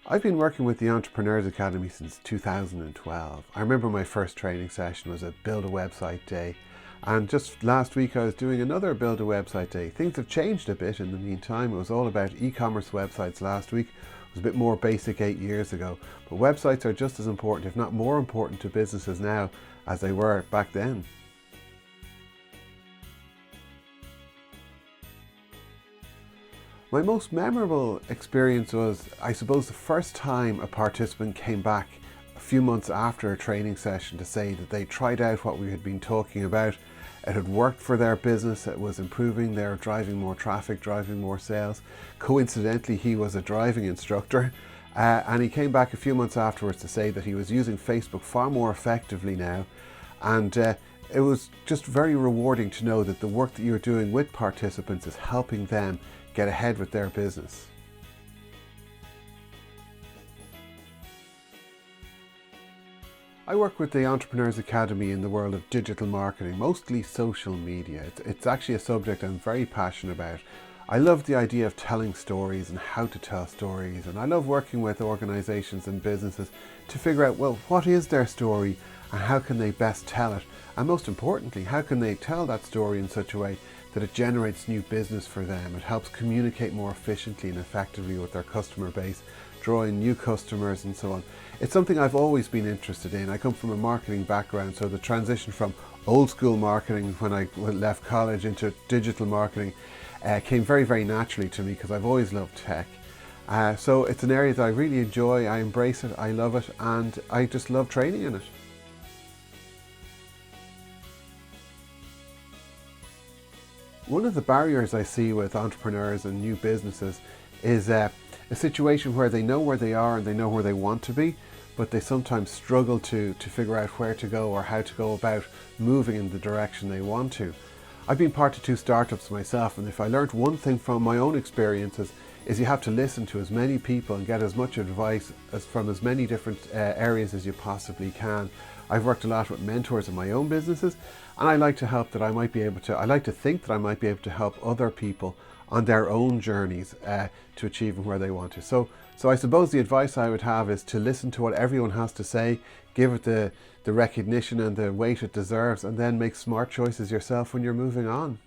I've been working with the Entrepreneurs Academy since 2012. I remember my first training session was a Build a Website Day, and just last week I was doing another Build a Website Day. Things have changed a bit in the meantime. It was all about e-commerce websites last week. It was a bit more basic 8 years ago, but websites are just as important, if not more important, to businesses now as they were back then. My most memorable experience was, I suppose, the first time a participant came back a few months after a training session to say that they tried out what we had been talking about. It had worked for their business, it was improving, they were driving more traffic, driving more sales. Coincidentally, he was a driving instructor, and he came back a few months afterwards to say that he was using Facebook far more effectively now. And it was just very rewarding to know that the work that you're doing with participants is helping them get ahead with their business. I work with the Entrepreneurs Academy in the world of digital marketing, mostly social media. It's actually a subject I'm very passionate about. I love the idea of telling stories and how to tell stories, and I love working with organizations and businesses to figure out, well, what is their story and how can they best tell it? And most importantly, how can they tell that story in such a way that it generates new business for them? It helps communicate more efficiently and effectively with their customer base, drawing new customers and so on. It's something I've always been interested in. I come from a marketing background, so the transition from old school marketing when I left college into digital marketing came very, very naturally to me because I've always loved tech. So it's an area that I really enjoy, I embrace it, I love it, and I just love training in it. One of the barriers I see with entrepreneurs and new businesses is a situation where they know where they are and they know where they want to be, but they sometimes struggle to figure out where to go or how to go about moving in the direction they want to. I've been part of 2 startups myself, and if I learned one thing from my own experiences is you have to listen to as many people and get as much advice from as many different areas as you possibly can. I've worked a lot with mentors in my own businesses, and I like to think that I might be able to help other people on their own journeys to achieving where they want to. So I suppose the advice I would have is to listen to what everyone has to say, give it the recognition and the weight it deserves, and then make smart choices yourself when you're moving on.